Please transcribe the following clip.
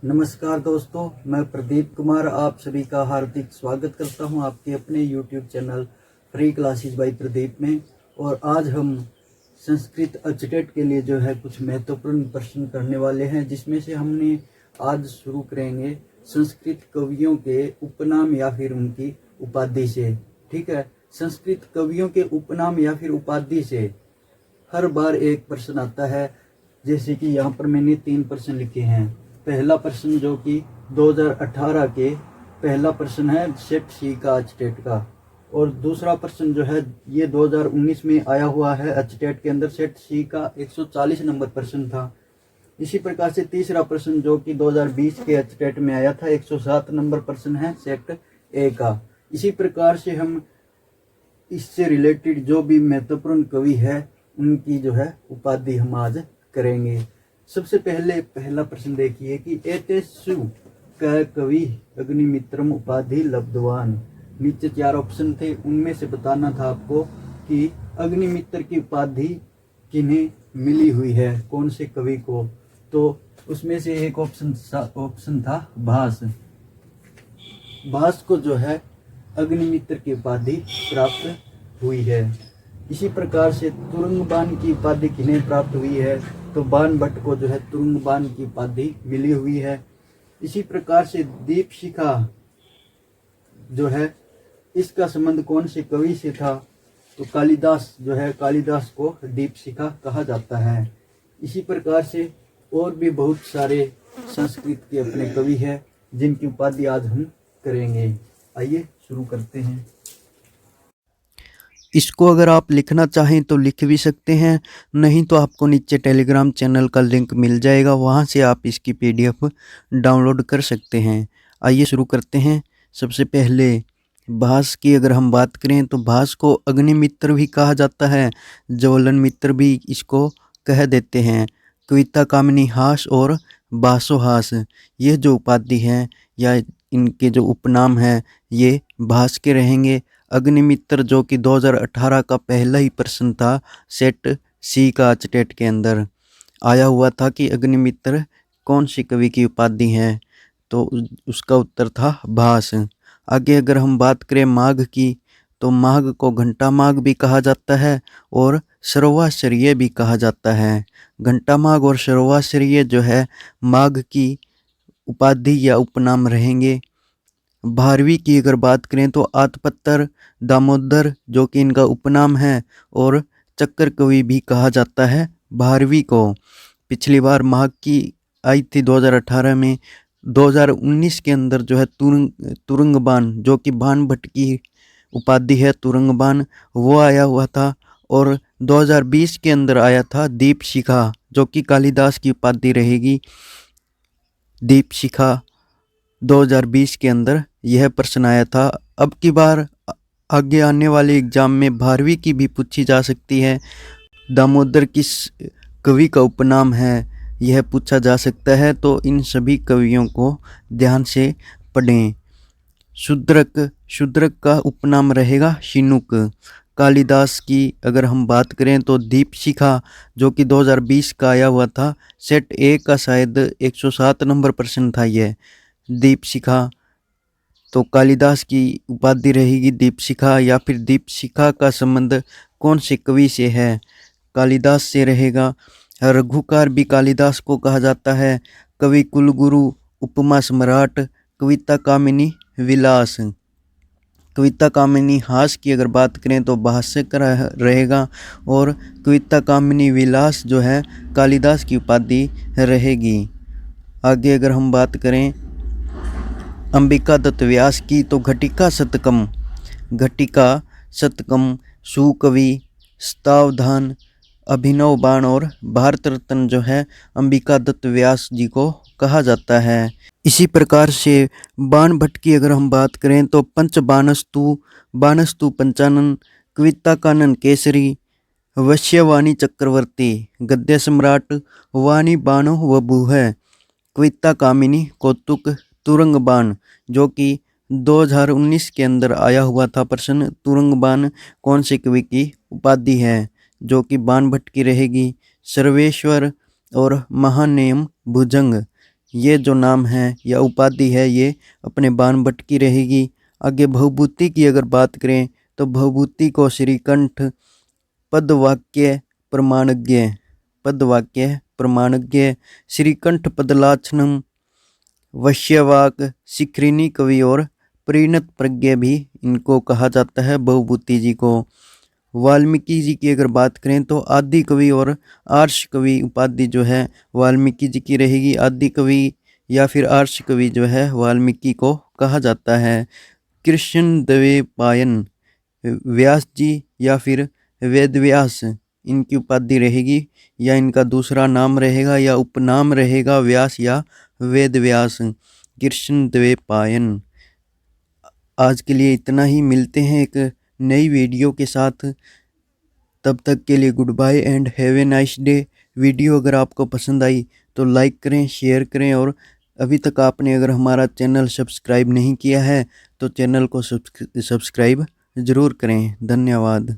नमस्कार दोस्तों, मैं प्रदीप कुमार आप सभी का हार्दिक स्वागत करता हूं आपके अपने YouTube channel free classes bye Pradeep में। और आज हम संस्कृत अचटेट के लिए जो है कुछ महत्वपूर्ण प्रश्न करने वाले हैं, जिसमें से हमने आज शुरू करेंगे संस्कृत कवियों के उपनाम या फिर उनकी उपाधि से। ठीक है, संस्कृत कवियों के उपनाम या फिर उपाधि से हर बार एक प्रश्न आता है। जैसे कि यहाँ पर मैंने 3 प्रश्न लिखे हैं। पहला प्रश्न जो कि 2018 के पहला प्रश्न है सेट सी का अचटेट का, और दूसरा प्रश्न जो है ये 2019 में आया हुआ है अचटेट के अंदर, सेट सी का 140 नंबर प्रश्न था। इसी प्रकार से तीसरा प्रश्न जो कि 2020 के अचटेट में आया था 107 नंबर प्रश्न है सेट ए का। इसी प्रकार से हम इससे रिलेटेड जो भी महत्वपूर्ण कवि है उनकी जो है उपाधि हम आज करेंगे। सबसे पहले पहला प्रश्न देखिए कि एतेषु क कवि अग्निमित्रम उपाधि लब्धवान। नीचे 4 ऑप्शन थे, उनमें से बताना था आपको कि अग्निमित्र की उपाधि किन्हें मिली हुई है, कौन से कवि को। तो उसमें से एक ऑप्शन था भास। भास को जो है अग्निमित्र की उपाधि प्राप्त हुई है। इसी प्रकार से तुरंगबान की उपाधि किन्हें प्राप्त हुई है, तो बाण भट्ट को जो है तुरंगबान की उपाधि मिली हुई है। इसी प्रकार से दीपशिखा जो है इसका संबंध कौन से कवि से था, तो कालिदास जो है कालिदास को दीपशिखा कहा जाता है। इसी प्रकार से और भी बहुत सारे संस्कृत के अपने कवि हैं जिनकी उपाधि आज हम करेंगे। आइए शुरू करते हैं। इसको अगर आप लिखना चाहें तो लिख भी सकते हैं, नहीं तो आपको नीचे टेलीग्राम चैनल का लिंक मिल जाएगा, वहाँ से आप इसकी PDF डाउनलोड कर सकते हैं। आइए शुरू करते हैं। सबसे पहले भास की अगर हम बात करें तो भास को अग्निमित्र भी कहा जाता है, ज्वलन मित्र भी इसको कह देते हैं। कविता कामिनी हास और बासोहास, ये जो उपाधि हैं या इनके जो उपनाम हैं ये भास के रहेंगे। अग्निमित्र जो कि 2018 का पहला ही प्रश्न था सेट सी का अचटेट के अंदर आया हुआ था कि अग्निमित्र कौन सी कवि की उपाधि है, तो उसका उत्तर था भास। आगे अगर हम बात करें माघ की, तो माघ को घंटा माघ भी कहा जाता है और सर्वाश्रय भी कहा जाता है। घंटा माघ और सर्वाश्रय जो है माघ की उपाधि या उपनाम रहेंगे। भारवी की अगर बात करें तो आतपत्तर दामोदर जो कि इनका उपनाम है, और चक्कर कवि भी कहा जाता है भारवी को। पिछली बार माघ की आई थी 2018 में। 2019 के अंदर जो है तुरंगबान जो कि बाण भट्ट की उपाधि है तुरंगबान, वो आया हुआ था। और 2020 के अंदर आया था दीपशिखा जो कि कालिदास की उपाधि रहेगी। दीपशिखा 2020 के अंदर यह प्रश्न आया था। अब की बार आगे आने वाले एग्जाम में भारवी की भी पूछी जा सकती है। दामोदर किस कवि का उपनाम है यह पूछा जा सकता है, तो इन सभी कवियों को ध्यान से पढ़ें। शूद्रक का उपनाम रहेगा शिनुक। कालिदास की अगर हम बात करें तो दीपशिखा जो कि 2020 का आया हुआ था, सेट ए का शायद 107 नंबर प्रश्न था यह दीपशिखा, तो कालिदास की उपाधि रहेगी दीपशिखा। या फिर दीपशिखा का संबंध कौन से कवि से है, कालिदास से रहेगा। रघुकार भी कालिदास को कहा जाता है। कवि कुलगुरु उपमा सम्राट कविता कामिनी विलास। कविता कामिनी हास की अगर बात करें तो भाष्यकर रहेगा, और कविता कामिनी विलास जो है कालिदास की उपाधि रहेगी। आगे अगर हम बात करें अंबिका दत्त व्यास की, तो घटिका शतकम सुकवि स्तावधान अभिनव बाण और भारत रत्न जो है अंबिका दत्त व्यास जी को कहा जाता है। इसी प्रकार से बाण भट्ट की अगर हम बात करें तो पंच बाणस्तु पंचानन कविता कानन केसरी वश्यवाणी चक्रवर्ती गद्य सम्राट वाणी बाणो वभु है। कविता कामिनी कौतुक तुरंगबान जो कि 2019 के अंदर आया हुआ था प्रश्न, तुरंगबान कौन से कवि की उपाधि है, जो कि बाण भट्ट की रहेगी। सर्वेश्वर और महानेम भुजंग ये जो नाम है या उपाधि है ये अपने बाण भट्ट की रहेगी। आगे भवभूति की अगर बात करें तो भवभूति को श्रीकंठ पदवाक्य प्रमाणज्ञ श्रीकंठ पदलाक्षणम वश्यवाक शिखरिणी कवि और परिणत प्रज्ञ भी इनको कहा जाता है भवभूति जी को। वाल्मीकि जी की अगर बात करें तो आदि कवि और आर्ष कवि उपाधि जो है वाल्मीकि जी की रहेगी। आदि कवि या फिर आर्ष कवि जो है वाल्मीकि को कहा जाता है। कृष्ण द्वैपायन व्यास जी या फिर वेद व्यास इनकी उपाधि रहेगी या इनका दूसरा नाम रहेगा या उपनाम रहेगा व्यास या वेद व्यास। कृष्ण द्वैपायन। आज के लिए इतना ही, मिलते हैं एक नई वीडियो के साथ। तब तक के लिए good bye and have a nice day. Video अगर आपको पसंद आई तो लाइक करें, शेयर करें और अभी तक आपने अगर हमारा चैनल सब्सक्राइब नहीं किया है तो चैनल को सब्सक्राइब ज़रूर करें। धन्यवाद।